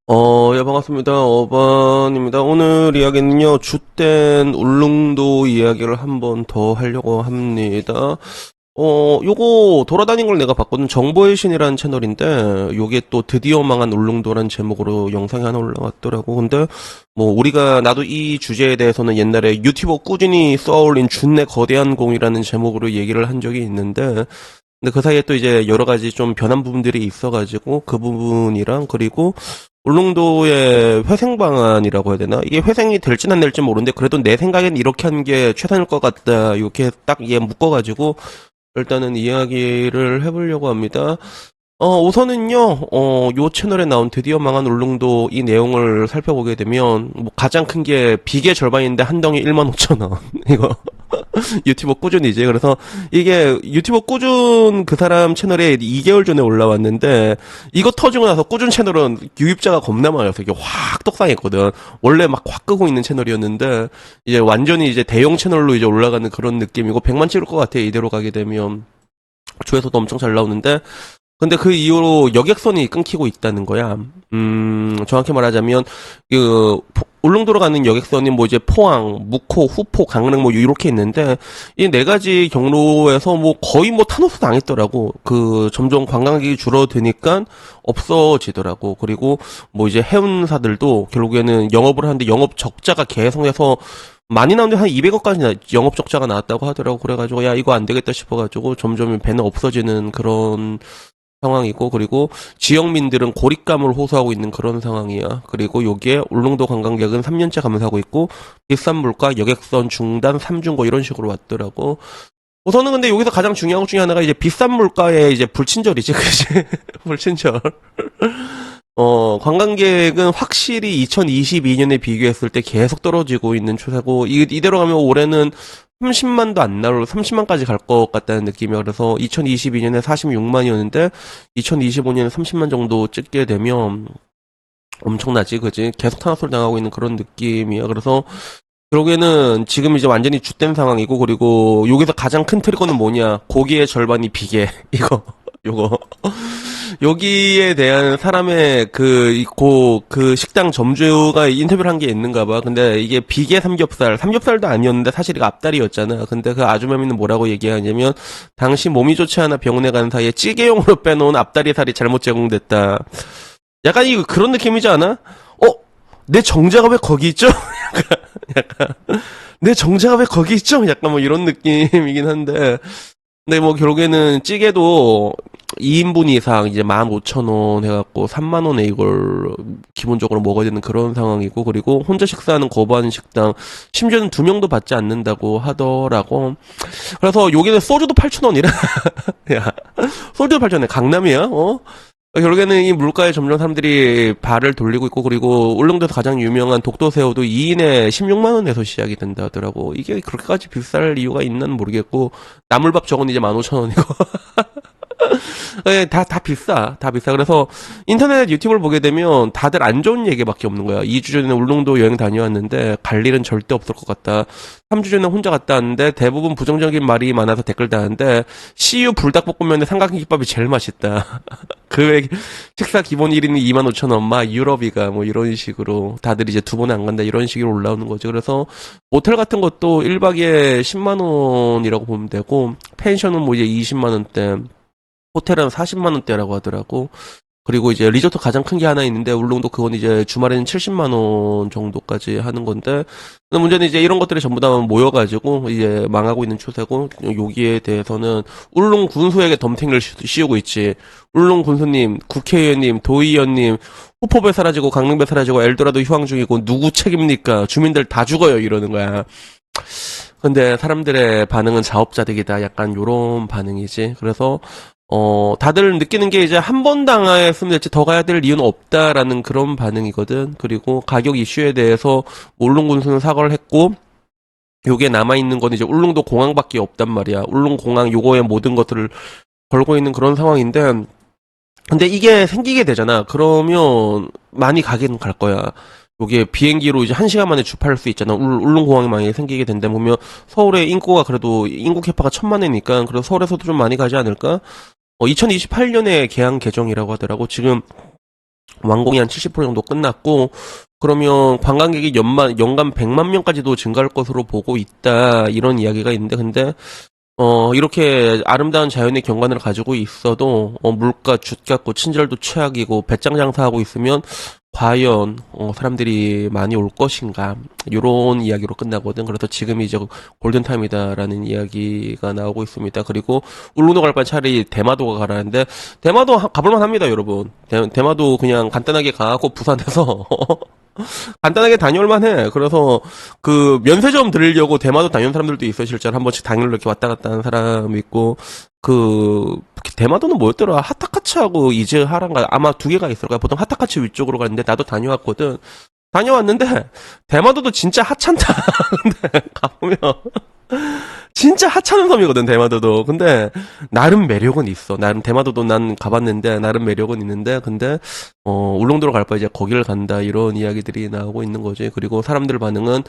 예, 반갑습니다. 어반입니다. 오늘 이야기는요, 줏된 울릉도 이야기를 한번 더 하려고 합니다. 요거 돌아다닌 걸 내가 봤거든. 정보의 신이라는 채널인데, 요게 또 드디어 망한 울릉도란 제목으로 영상이 하나 올라왔더라고. 근데, 뭐, 나도 이 주제에 대해서는 옛날에 유튜버 꾸준히 써올린 준내 거대한 공이라는 제목으로 얘기를 한 적이 있는데, 근데 그 사이에 또 이제 여러 가지 좀 변한 부분들이 있어가지고, 그 부분이랑, 그리고, 울릉도의 회생 방안이라고 해야 되나? 이게 회생이 될진 안 될지 모르는데, 그래도 내 생각엔 이렇게 하는 게 최선일 것 같다. 이렇게 딱 이해 묶어가지고, 일단은 이야기를 해보려고 합니다. 우선은요, 요 채널에 나온 드디어 망한 울릉도 이 내용을 살펴보게 되면, 뭐 가장 큰 게 비계 절반인데 한 덩이 15,000원. 이거. 유튜버 꾸준이지. 그래서 이게 유튜버 꾸준 그 사람 채널에 2개월 전에 올라왔는데, 이거 터지고 나서 꾸준 채널은 유입자가 겁나 많아서 이게 확 떡상했거든. 원래 막 확 끄고 있는 채널이었는데, 이제 완전히 이제 대형 채널로 이제 올라가는 그런 느낌이고, 100만 찍을 것 같아. 이대로 가게 되면. 조회수도 엄청 잘 나오는데, 근데 그 이후로 여객선이 끊기고 있다는 거야. 정확히 말하자면, 울릉도로 가는 여객선이 뭐 이제 포항, 묵호, 후포, 강릉 뭐 이렇게 있는데, 이 네 가지 경로에서 뭐 거의 뭐 탄호수 당했더라고. 점점 관광객이 줄어드니까 없어지더라고. 그리고 뭐 이제 해운사들도 결국에는 영업을 하는데 영업 적자가 계속해서 많이 나오는데 한 200억까지 영업 적자가 나왔다고 하더라고. 그래가지고 야 이거 안 되겠다 싶어가지고 점점 배는 없어지는 그런 상황이고, 그리고 지역민들은 고립감을 호소하고 있는 그런 상황이야. 그리고 여기에 울릉도 관광객은 3년째 감소하고 있고, 비싼 물가, 여객선 중단, 삼중고 이런 식으로 왔더라고. 우선은 근데 여기서 가장 중요한 것 중에 하나가 이제 비싼 물가의 이제 불친절이지, 그지? 불친절. 관광객은 확실히 2022년에 비교했을 때 계속 떨어지고 있는 추세고, 이대로 가면 올해는 30만도 안 나올, 30만까지 갈 것 같다는 느낌이야. 그래서 2022년에 46만이었는데, 2025년에 30만 정도 찍게 되면 엄청나지, 그지? 계속 탄압소리 당하고 있는 그런 느낌이야. 그래서, 결국에는 지금 이제 완전히 앳된 상황이고, 그리고 여기서 가장 큰 트리거는 뭐냐? 고기의 절반이 비계. 이거, 요거. 여기에 대한 사람의 그 식당 점주가 인터뷰를 한 게 있는가 봐. 근데 이게 비계 삼겹살도 아니었는데 사실 이거 앞다리였잖아. 근데 그 아주머니는 뭐라고 얘기하냐면, 당시 몸이 좋지 않아 병원에 가는 사이에 찌개용으로 빼놓은 앞다리 살이 잘못 제공됐다. 약간 이거 그런 느낌이지 않아? 내 정자가 왜 거기 있죠? 약간, 내 정자가 왜 거기 있죠? 약간 뭐 이런 느낌이긴 한데. 근데 뭐 결국에는 찌개도 2인분 이상 이제 15,000원 해갖고 3만원에 이걸 기본적으로 먹어야 되는 그런 상황이고, 그리고 혼자 식사하는 거부하는 식당 심지어는 2명도 받지 않는다고 하더라고. 그래서 여기는 소주도 8,000원이라. 야, 소주도 8,000원. 강남이야? 결국에는 이 물가에 점점 사람들이 발을 돌리고 있고, 그리고 울릉도에서 가장 유명한 독도새우도 2인에 16만 원에서 시작이 된다 하더라고. 이게 그렇게까지 비쌀 이유가 있나는 모르겠고, 나물밥 저건 이제 15,000원이고. 예, 다 비싸. 다 비싸. 그래서 인터넷 유튜브를 보게 되면 다들 안 좋은 얘기밖에 없는 거야. 2주 전에 울릉도 여행 다녀왔는데 갈 일은 절대 없을 것 같다. 3주 전에 혼자 갔다 왔는데 대부분 부정적인 말이 많아서 댓글 다는데, CU 불닭볶음면에 삼각김밥이 제일 맛있다. 그 식사 기본 1인이 25,000원, 유럽이가 뭐 이런 식으로 다들 이제 2번에 안 간다 이런 식으로 올라오는 거죠. 그래서 모텔 같은 것도 1박에 10만 원이라고 보면 되고, 펜션은 뭐 이제 20만 원대, 호텔은 40만 원대라고 하더라고. 그리고 이제 리조트 가장 큰 게 하나 있는데, 울릉도 그건 이제 주말에는 70만 원 정도까지 하는 건데, 근데 문제는 이제 이런 것들이 전부 다 모여가지고 이제 망하고 있는 추세고, 여기에 대해서는 울릉 군수에게 덤탱이를 씌우고 있지. 울릉 군수님, 국회의원님, 도의원님, 후포배 사라지고 강릉배 사라지고 엘도라도 휴항 중이고 누구 책임입니까? 주민들 다 죽어요 이러는 거야. 근데 사람들의 반응은 자업자득이다. 약간 요런 반응이지. 그래서 다들 느끼는 게 이제 한 번 당했으면 됐지 더 가야 될 이유는 없다라는 그런 반응이거든. 그리고 가격 이슈에 대해서 울릉군수는 사과를 했고, 요게 남아있는 건 이제 울릉도 공항밖에 없단 말이야. 울릉 공항 요거에 모든 것들을 걸고 있는 그런 상황인데, 근데 이게 생기게 되잖아. 그러면 많이 가긴 갈 거야. 요게 비행기로 이제 1시간 만에 주파할 수 있잖아. 울릉공항이 만약에 생기게 된다면, 보면 서울의 인구가 그래도 인구 캐파가 1,000만이니까 그래도 서울에서도 좀 많이 가지 않을까? 2028년에 개항 개정이라고 하더라고. 지금 완공이 한 70% 정도 끝났고, 그러면 관광객이 연간 100만 명까지도 증가할 것으로 보고 있다, 이런 이야기가 있는데, 근데 이렇게 아름다운 자연의 경관을 가지고 있어도, 물가, 주가고 친절도 최악이고, 배짱 장사하고 있으면, 과연, 사람들이 많이 올 것인가, 요런 이야기로 끝나거든. 그래서 지금이 이제 골든타임이다라는 이야기가 나오고 있습니다. 그리고, 울릉도 갈 바엔 차라리 대마도가 가라는데, 대마도 가볼만 합니다, 여러분. 대마도 그냥 간단하게 가고, 부산에서, 간단하게 다녀올만 해. 그래서 그 면세점 들으려고 대마도 다니는 사람들도 있어. 실제로 한 번씩 당일로 이렇게 왔다 갔다 하는 사람이 있고, 그 대마도는 뭐였더라? 하타카츠하고 이즈하란가 아마 두 개가 있을 거야. 보통 하타카츠 위쪽으로 가는데 나도 다녀왔거든. 다녀왔는데 대마도도 진짜 하찮다. 근데 가보면 진짜 하찮은 섬이거든, 대마도도. 근데 나름 매력은 있어. 나름 대마도도 난 가봤는데 나름 매력은 있는데, 근데 울릉도로 갈 바에 이제 거기를 간다, 이런 이야기들이 나오고 있는 거지. 그리고 사람들 반응은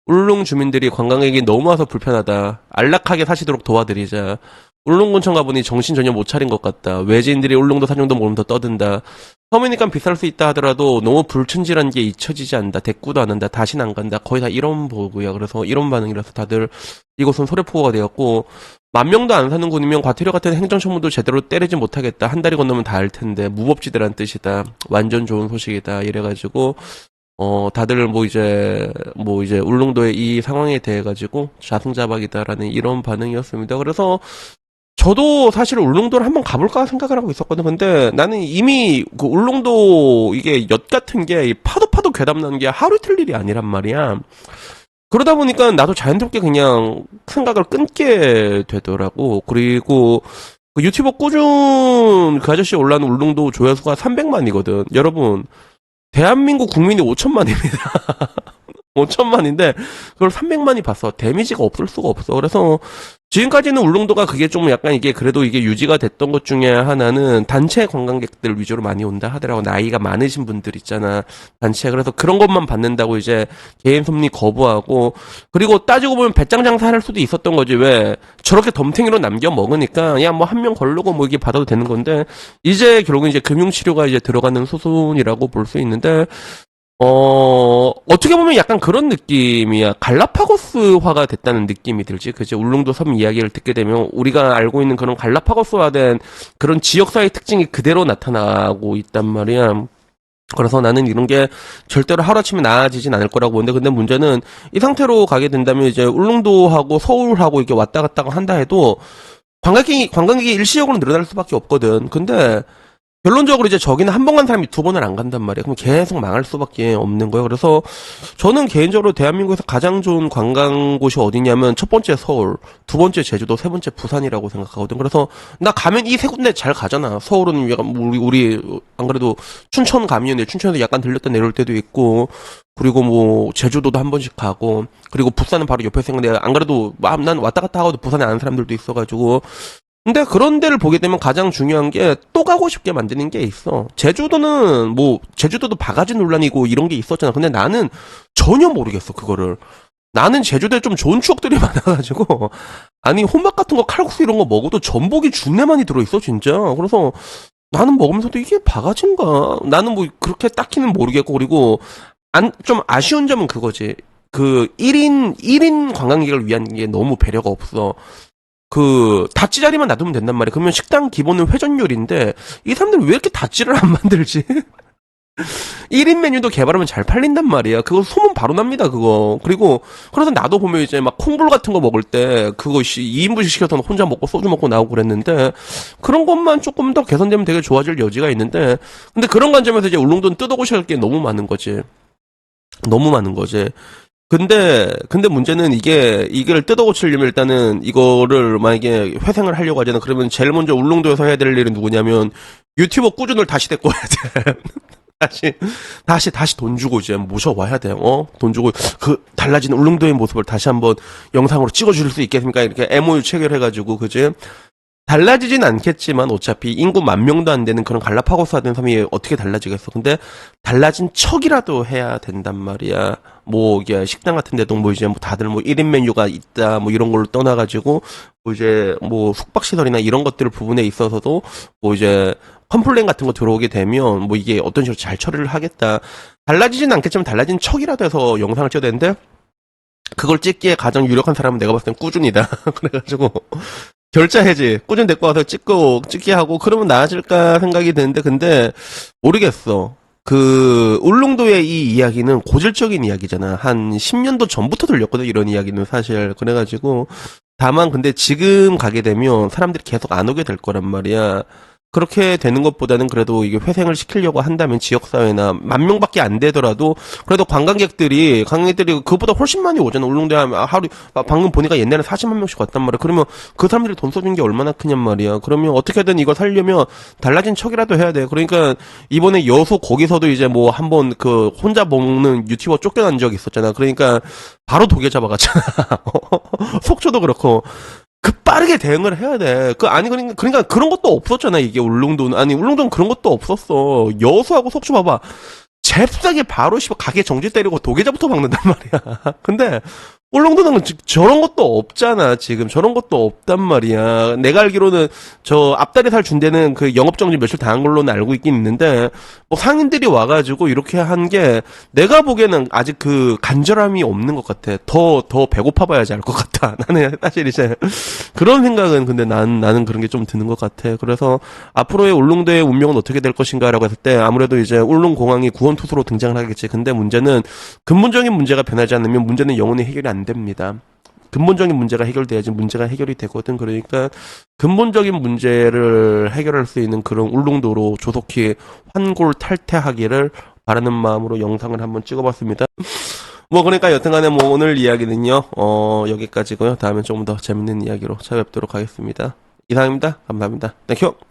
울릉 주민들이 관광객이 너무 와서 불편하다, 안락하게 사시도록 도와드리자, 울릉군청 가보니 정신 전혀 못 차린 것 같다, 외지인들이 울릉도 사정도 모르면서 떠든다, 섬이니까 비쌀 수 있다 하더라도 너무 불충실한 게 잊혀지지 않는다, 대꾸도 안 한다, 다신 안 간다, 거의 다 이런 보고요. 그래서 이런 반응이라서 다들 이곳은 소래포구가 되었고, 10,000명도 안 사는 군이면 과태료 같은 행정처분도 제대로 때리지 못하겠다, 한 다리 건너면 다 알 텐데 무법지대란 뜻이다, 완전 좋은 소식이다, 이래가지고 다들 뭐 이제 울릉도의 이 상황에 대해 가지고 자승자박이다라는 이런 반응이었습니다. 그래서 저도 사실 울릉도를 한번 가볼까 생각을 하고 있었거든. 근데 나는 이미 그 울릉도 이게 엿 같은 게 파도 괴담 나는 게 하루 이틀 일이 아니란 말이야. 그러다 보니까 나도 자연스럽게 그냥 생각을 끊게 되더라고. 그리고 그 유튜버 꾸준 그 아저씨 올라오는 울릉도 조회수가 300만이거든. 여러분, 대한민국 국민이 5천만입니다. 5천만인데 그걸 300만이 봤어. 데미지가 없을 수가 없어. 그래서 지금까지는 울릉도가 그게 좀 약간 이게 그래도 이게 유지가 됐던 것 중에 하나는 단체 관광객들 위주로 많이 온다 하더라고. 나이가 많으신 분들 있잖아, 단체. 그래서 그런 것만 받는다고 이제 개인 섭리 거부하고, 그리고 따지고 보면 배짱 장사할 수도 있었던 거지. 왜 저렇게 덤탱이로 남겨 먹으니까 야 뭐 한 명 걸르고 뭐 이게 받아도 되는 건데, 이제 결국은 이제 금융치료가 이제 들어가는 수순이라고 볼 수 있는데, 어떻게 보면 약간 그런 느낌이야. 갈라파고스화가 됐다는 느낌이 들지. 그치? 울릉도 섬 이야기를 듣게 되면 우리가 알고 있는 그런 갈라파고스화된 그런 지역사회 특징이 그대로 나타나고 있단 말이야. 그래서 나는 이런 게 절대로 하루아침에 나아지진 않을 거라고 보는데, 근데 문제는 이 상태로 가게 된다면 이제 울릉도하고 서울하고 이렇게 왔다 갔다 한다 해도 관광객이 일시적으로 늘어날 수밖에 없거든. 근데 결론적으로 이제 저기는 한 번 간 사람이 두 번을 안 간단 말이야. 그럼 계속 망할 수밖에 없는 거예요. 그래서 저는 개인적으로 대한민국에서 가장 좋은 관광 곳이 어디냐면 첫 번째 서울, 두 번째 제주도, 세 번째 부산이라고 생각하거든. 그래서 나 가면 이 세 군데 잘 가잖아. 서울은 약간 우리 안 그래도 춘천 가면 춘천에서 약간 들렸다 내려올 때도 있고, 그리고 뭐 제주도도 한 번씩 가고, 그리고 부산은 바로 옆에 생각해. 안 그래도 난 왔다 갔다 하고도 부산에 아는 사람들도 있어가지고. 근데 그런 데를 보게 되면 가장 중요한 게 또 가고 싶게 만드는 게 있어. 제주도도 바가지 논란이고 이런 게 있었잖아. 근데 나는 전혀 모르겠어, 그거를. 나는 제주도에 좀 좋은 추억들이 많아가지고, 아니, 혼밥 같은 거 칼국수 이런 거 먹어도 전복이 준내 많이 들어있어, 진짜. 그래서 나는 먹으면서도 이게 바가지인가? 나는 뭐 그렇게 딱히는 모르겠고, 그리고 좀 아쉬운 점은 그거지. 그 1인 관광객을 위한 게 너무 배려가 없어. 그 다찌 자리만 놔두면 된단 말이야. 그러면 식당 기본은 회전율인데 이 사람들 왜 이렇게 다찌를 안 만들지? 1인 메뉴도 개발하면 잘 팔린단 말이야. 그거 소문 바로 납니다, 그거. 그리고 그래서 나도 보면 이제 막 콩불 같은 거 먹을 때 그거 2인분씩 시켜서 혼자 먹고 소주 먹고 나오고 그랬는데, 그런 것만 조금 더 개선되면 되게 좋아질 여지가 있는데, 근데 그런 관점에서 이제 울릉도는 뜯어고쳐야 할 게 너무 많은 거지. 너무 많은 거지. 근데 문제는 이걸 뜯어고치려면 일단은 이거를 만약에 회생을 하려고 하잖아. 그러면 제일 먼저 울릉도에서 해야 될 일은 누구냐면 유튜버 꾸준을 다시 데리고 와야 돼. 다시 돈 주고 이제 모셔와야 돼. 돈 주고 그 달라진 울릉도의 모습을 다시 한번 영상으로 찍어줄 수 있겠습니까? 이렇게 MOU 체결해가지고, 그지? 달라지진 않겠지만 어차피 인구 10,000명도 안 되는 그런 갈라파고스화된 섬이 어떻게 달라지겠어. 근데 달라진 척이라도 해야 된단 말이야. 뭐 이게 식당 같은 데도 뭐 이제 뭐 다들 뭐 1인 메뉴가 있다 뭐 이런 걸로 떠나가지고, 뭐 이제 뭐 숙박시설이나 이런 것들 부분에 있어서도 뭐 이제 컴플레인 같은 거 들어오게 되면 뭐 이게 어떤 식으로 잘 처리를 하겠다. 달라지진 않겠지만 달라진 척이라도 해서 영상을 찍어야 되는데 그걸 찍기에 가장 유력한 사람은 내가 봤을 땐 꾸준이다. 그래가지고 결자 해지 꾸준히 데리고 와서 찍게 하고 그러면 나아질까 생각이 드는데 근데 모르겠어. 그 울릉도의 이 이야기는 고질적인 이야기잖아. 한 10년도 전부터 들렸거든 이런 이야기는 사실. 그래가지고 다만 근데 지금 가게 되면 사람들이 계속 안 오게 될 거란 말이야. 그렇게 되는 것보다는 그래도 이게 회생을 시키려고 한다면 지역사회나 10,000명밖에 안 되더라도 그래도 관광객들이 그것보다 훨씬 많이 오잖아. 울릉도에 하루 방금 보니까 옛날에 40만 명씩 왔단 말이야. 그러면 그 사람들이 돈 써준 게 얼마나 크냔 말이야. 그러면 어떻게든 이거 살려면 달라진 척이라도 해야 돼. 그러니까 이번에 여수 거기서도 이제 뭐 한번 그 혼자 먹는 유튜버 쫓겨난 적이 있었잖아. 그러니까 바로 독일 잡아갔잖아. 속초도 그렇고. 빠르게 대응을 해야 돼. 그러니까 그런 것도 없었잖아, 이게 울릉도는. 아니, 울릉도는 그런 것도 없었어. 여수하고 속초 봐봐. 잽싸게 바로 가게 정지 때리고 도계자부터 박는단 말이야. 근데 울릉도는 저런 것도 없잖아. 지금 저런 것도 없단 말이야. 내가 알기로는 저 앞다리 살 준 데는 그 영업정지 며칠 당한 걸로는 알고 있긴 있는데 뭐 상인들이 와가지고 이렇게 한 게 내가 보기에는 아직 그 간절함이 없는 것 같아. 더 배고파 봐야지 알 것 같다. 나는 사실 이제 그런 생각은 근데 나는 그런 게 좀 드는 것 같아. 그래서 앞으로의 울릉도의 운명은 어떻게 될 것인가라고 했을 때 아무래도 이제 울릉공항이 구원투수로 등장을 하겠지. 근데 문제는 근본적인 문제가 변하지 않으면 문제는 영원히 해결이 안 됩니다. 근본적인 문제가 해결돼야지 문제가 해결이 되거든. 그러니까 근본적인 문제를 해결할 수 있는 그런 울릉도로 조속히 환골탈태하기를 바라는 마음으로 영상을 한번 찍어봤습니다. 뭐 그러니까 여튼간에 뭐 오늘 이야기는요 여기까지고요. 다음에 조금 더 재밌는 이야기로 찾아뵙도록 하겠습니다. 이상입니다. 감사합니다. 땡큐.